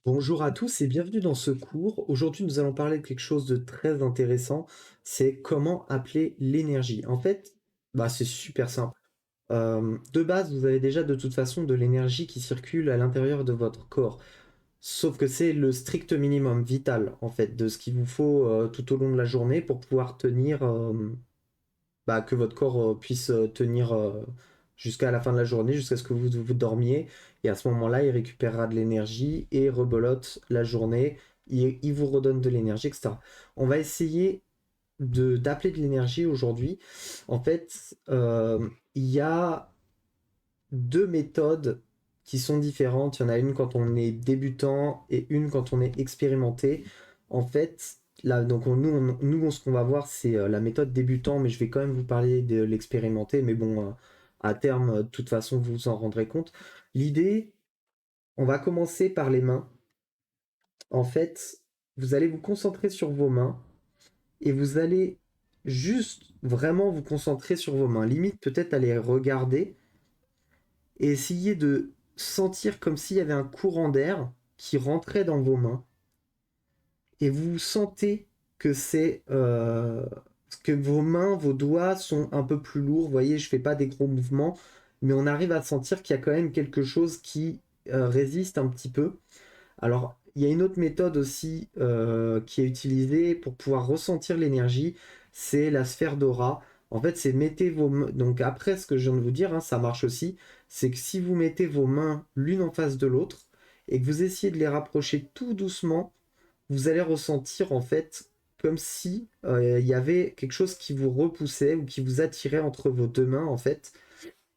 Bonjour à tous et bienvenue dans ce cours. Aujourd'hui, nous allons parler de quelque chose de très intéressant, c'est comment appeler l'énergie. En fait, c'est super simple. De base, vous avez déjà de toute façon de l'énergie qui circule à l'intérieur de votre corps. Sauf que c'est le strict minimum vital, en fait, de ce qu'il vous faut tout au long de la journée pour pouvoir tenir, que votre corps puisse tenir jusqu'à la fin de la journée, jusqu'à ce que vous dormiez. Et à ce moment-là, il récupérera de l'énergie et rebelote la journée. Il vous redonne de l'énergie, etc. On va essayer d'appeler de l'énergie aujourd'hui. En fait, il y a deux méthodes qui sont différentes. Il y en a une quand on est débutant et une quand on est expérimenté. En fait, là, donc nous, ce qu'on va voir, c'est la méthode débutant, mais je vais quand même vous parler de l'expérimenté. Mais bon, à terme, de toute façon, vous vous en rendrez compte. L'idée, on va commencer par les mains. En fait, vous allez vous concentrer sur vos mains et vous allez juste vraiment vous concentrer sur vos mains. Limite, peut-être aller regarder et essayer de sentir comme s'il y avait un courant d'air qui rentrait dans vos mains et vous sentez que que vos mains, vos doigts sont un peu plus lourds. Vous voyez, je fais pas des gros mouvements, mais on arrive à sentir qu'il y a quand même quelque chose qui résiste un petit peu. Alors, il y a une autre méthode aussi qui est utilisée pour pouvoir ressentir l'énergie, c'est la sphère d'aura. En fait, c'est mettez vos mains. Donc après, ce que je viens de vous dire, hein, ça marche aussi. C'est que si vous mettez vos mains l'une en face de l'autre et que vous essayez de les rapprocher tout doucement, vous allez ressentir en fait comme si il y avait quelque chose qui vous repoussait ou qui vous attirait entre vos deux mains en fait.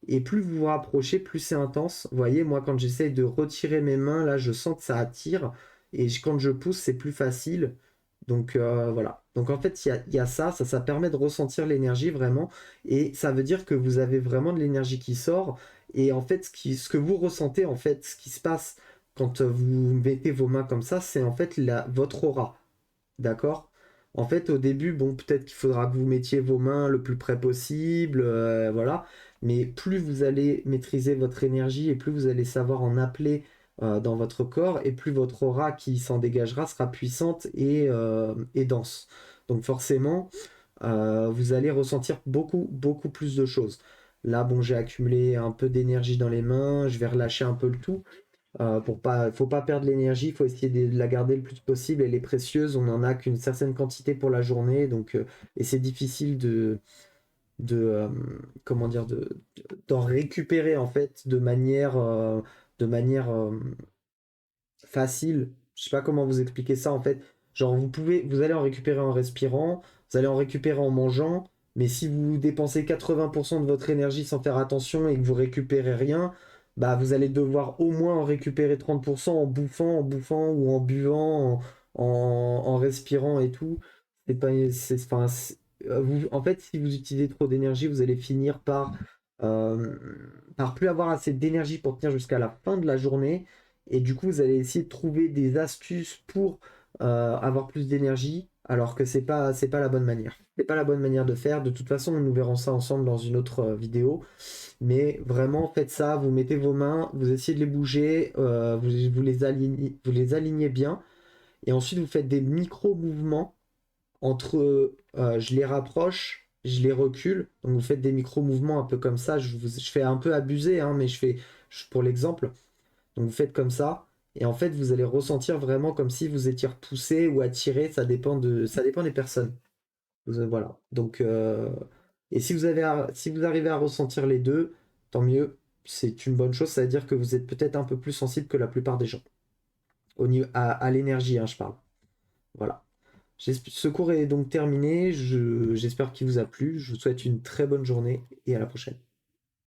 Et plus vous vous rapprochez, plus c'est intense. Vous voyez, moi, quand j'essaye de retirer mes mains, là, je sens que ça attire. Et quand je pousse, c'est plus facile. Donc, voilà. Donc, en fait, il y a ça permet de ressentir l'énergie vraiment. Et ça veut dire que vous avez vraiment de l'énergie qui sort. Et en fait, ce que vous ressentez, en fait, ce qui se passe quand vous mettez vos mains comme ça, c'est en fait votre aura. D'accord? En fait, au début, bon, peut-être qu'il faudra que vous mettiez vos mains le plus près possible, voilà. Mais plus vous allez maîtriser votre énergie et plus vous allez savoir en appeler dans votre corps, et plus votre aura qui s'en dégagera sera puissante et dense. Donc forcément, vous allez ressentir beaucoup, beaucoup plus de choses. Là, bon, j'ai accumulé un peu d'énergie dans les mains, je vais relâcher un peu le tout. Faut pas perdre l'énergie, il faut essayer de la garder le plus possible. Elle est précieuse, on n'en a qu'une certaine quantité pour la journée, donc et c'est difficile de comment dire d'en récupérer en fait de manière facile. Je sais pas comment vous expliquer ça en fait. Genre vous allez en récupérer en respirant, vous allez en récupérer en mangeant, mais si vous dépensez 80% de votre énergie sans faire attention et que vous récupérez rien, bah vous allez devoir au moins en récupérer 30% en bouffant ou en buvant, en respirant et tout. C'est pas, c'est, enfin, en fait, si vous utilisez trop d'énergie, vous allez finir euh, par plus avoir assez d'énergie pour tenir jusqu'à la fin de la journée et du coup, vous allez essayer de trouver des astuces pour avoir plus d'énergie, alors que c'est pas la bonne manière. C'est pas la bonne manière de faire. De toute façon, nous verrons ça ensemble dans une autre vidéo. Mais vraiment, faites ça. Vous mettez vos mains, vous essayez de les bouger, vous les alignez bien. Et ensuite, vous faites des micro-mouvements entre je les rapproche, je les recule. Donc, vous faites des micro-mouvements un peu comme ça. Je fais un peu abuser, hein, mais pour l'exemple. Donc vous faites comme ça, et en fait vous allez ressentir vraiment comme si vous étiez repoussé ou attiré, ça dépend des personnes. Voilà. Donc et si vous arrivez à ressentir les deux, tant mieux, c'est une bonne chose, ça veut dire que vous êtes peut-être un peu plus sensible que la plupart des gens. À l'énergie, hein, je parle. Voilà. Ce cours est donc terminé, j'espère qu'il vous a plu, je vous souhaite une très bonne journée et à la prochaine.